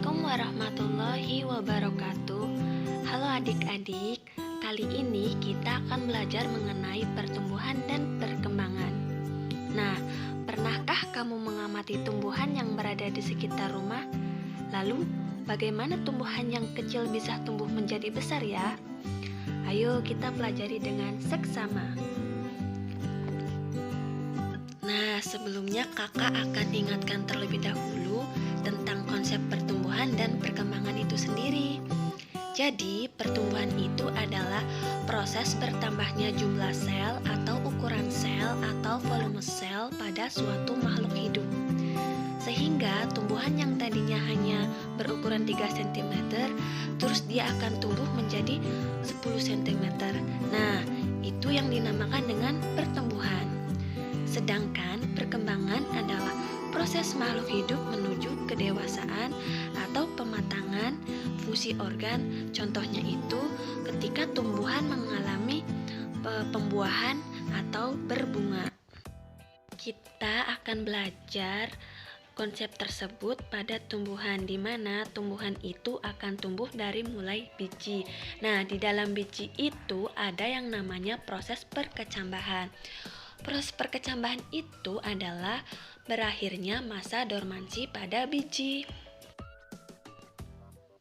Assalamualaikum warahmatullahi wabarakatuh. Halo adik-adik, kali ini kita akan belajar mengenai pertumbuhan dan perkembangan. Nah, pernahkah kamu mengamati tumbuhan yang berada di sekitar rumah? Lalu, bagaimana tumbuhan yang kecil bisa tumbuh menjadi besar ya? Ayo kita pelajari dengan seksama. Nah, sebelumnya kakak akan ingatkan terlebih dahulu tentang konsep pertumbuhan dan perkembangan itu sendiri. Jadi, pertumbuhan itu adalah proses bertambahnya jumlah sel atau ukuran sel atau volume sel pada suatu makhluk hidup. Sehingga tumbuhan yang tadinya hanya berukuran 3 cm, terus dia akan tumbuh menjadi 10 cm. Nah, itu yang dinamakan dengan pertumbuhan. Sedangkan perkembangan adalah proses makhluk hidup menuju kedewasaan atau pematangan fungsi organ. Contohnya itu ketika tumbuhan mengalami pembuahan atau berbunga. Kita akan belajar konsep tersebut pada tumbuhan, di mana tumbuhan itu akan tumbuh dari mulai biji. Nah, di dalam biji itu ada yang namanya proses perkecambahan. Proses perkecambahan itu adalah berakhirnya masa dormansi pada biji.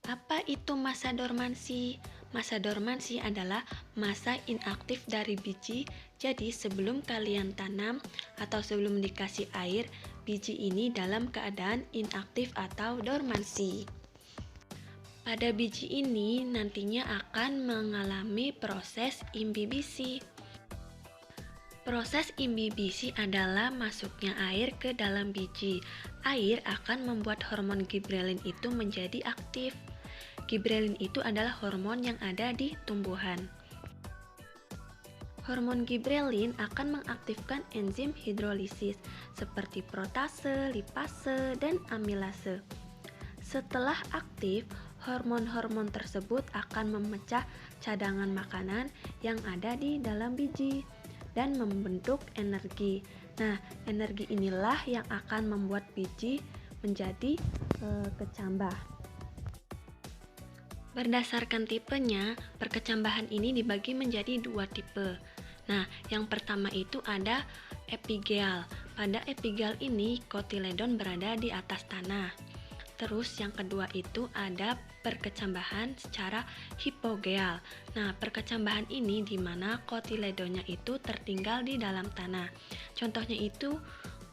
Apa itu masa dormansi? Masa dormansi adalah masa inaktif dari biji. Jadi sebelum kalian tanam atau sebelum dikasih air, biji ini dalam keadaan inaktif atau dormansi. Pada biji ini nantinya akan mengalami proses imbibisi. Proses imbibisi adalah masuknya air ke dalam biji. Air akan membuat hormon gibrelin itu menjadi aktif. Gibrelin itu adalah hormon yang ada di tumbuhan. Hormon gibrelin akan mengaktifkan enzim hidrolisis seperti protase, lipase, dan amilase. Setelah aktif, hormon-hormon tersebut akan memecah cadangan makanan yang ada di dalam biji dan membentuk energi. Nah, energi inilah yang akan membuat biji menjadi kecambah. Berdasarkan tipenya, perkecambahan ini dibagi menjadi 2 tipe. Nah, yang pertama itu ada epigeal. Pada epigeal ini, kotiledon berada di atas tanah. Terus yang kedua itu ada perkecambahan secara hipogeal. Nah, perkecambahan ini di mana kotiledonnya itu tertinggal di dalam tanah. Contohnya itu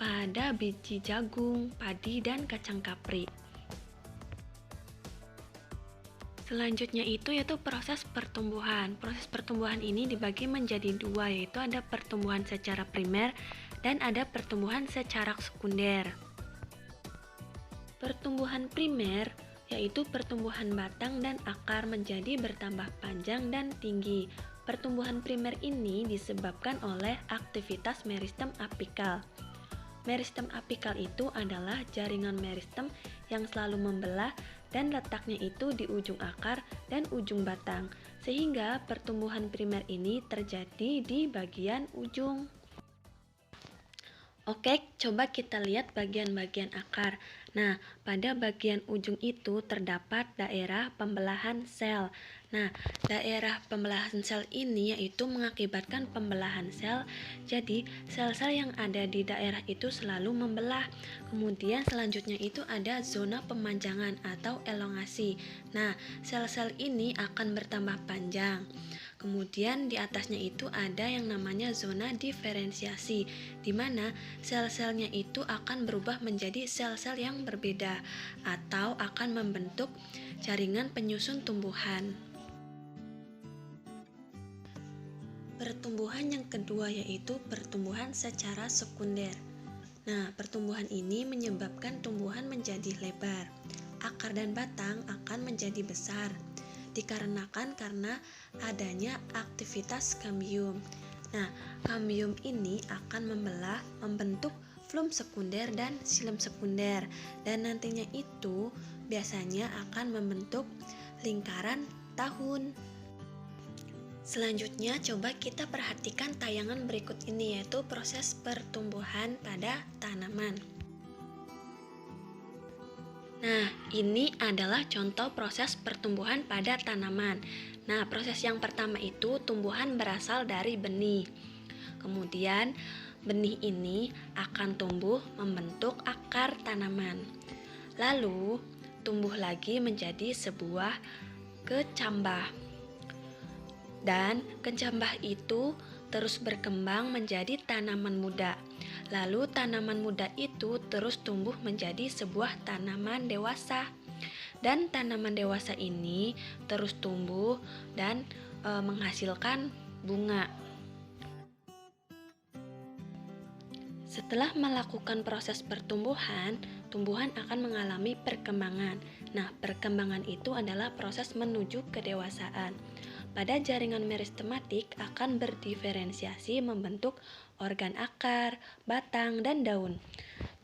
pada biji jagung, padi, dan kacang kapri. Selanjutnya itu yaitu proses pertumbuhan. Proses pertumbuhan ini dibagi menjadi 2, yaitu ada pertumbuhan secara primer dan ada pertumbuhan secara sekunder. Pertumbuhan primer yaitu pertumbuhan batang dan akar menjadi bertambah panjang dan tinggi. Pertumbuhan primer ini disebabkan oleh aktivitas meristem apikal. Meristem apikal itu adalah jaringan meristem yang selalu membelah dan letaknya itu di ujung akar dan ujung batang, sehingga pertumbuhan primer ini terjadi di bagian ujung. Oke, coba kita lihat bagian-bagian akar. Nah, pada bagian ujung itu terdapat daerah pembelahan sel. Nah, daerah pembelahan sel ini yaitu mengakibatkan pembelahan sel. Jadi, sel-sel yang ada di daerah itu selalu membelah. Kemudian selanjutnya itu ada zona pemanjangan atau elongasi. Nah, sel-sel ini akan bertambah panjang. Kemudian di atasnya itu ada yang namanya zona diferensiasi, di mana sel-selnya itu akan berubah menjadi sel-sel yang berbeda atau akan membentuk jaringan penyusun tumbuhan. Pertumbuhan yang kedua yaitu pertumbuhan secara sekunder. Nah, pertumbuhan ini menyebabkan tumbuhan menjadi lebar. Akar dan batang akan menjadi besar dikarenakan karena adanya aktivitas kambium. Nah, kambium ini akan membelah, membentuk flum sekunder dan xilem sekunder, dan nantinya itu biasanya akan membentuk lingkaran tahun. Selanjutnya coba kita perhatikan tayangan berikut ini, yaitu proses pertumbuhan pada tanaman. Nah, ini adalah contoh proses pertumbuhan pada tanaman. Nah, proses yang pertama itu tumbuhan berasal dari benih. Kemudian, benih ini akan tumbuh membentuk akar tanaman. Lalu, tumbuh lagi menjadi sebuah kecambah. Dan kecambah itu terus berkembang menjadi tanaman muda. Lalu tanaman muda itu terus tumbuh menjadi sebuah tanaman dewasa. Dan tanaman dewasa ini terus tumbuh dan menghasilkan bunga. Setelah melakukan proses pertumbuhan, tumbuhan akan mengalami perkembangan. Nah, perkembangan itu adalah proses menuju kedewasaan. Pada jaringan meristematik akan berdiferensiasi membentuk organ akar, batang, dan daun.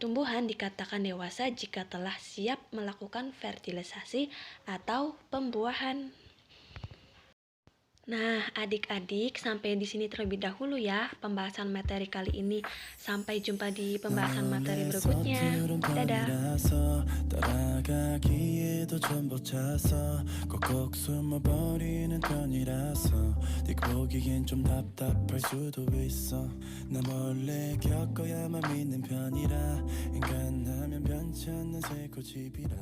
Tumbuhan dikatakan dewasa jika telah siap melakukan fertilisasi atau pembuahan. Nah, adik-adik, sampai di sini terlebih dahulu ya pembahasan materi kali ini. Sampai jumpa di pembahasan materi berikutnya. Dadah. 따라가기에도 좀 벅차서 꼭꼭 숨어버리는 편이라서 네가 보기엔 좀 답답할 수도 있어 나 몰래 겪어야만 믿는 편이라 인간하면 변치 않는 새 고집이라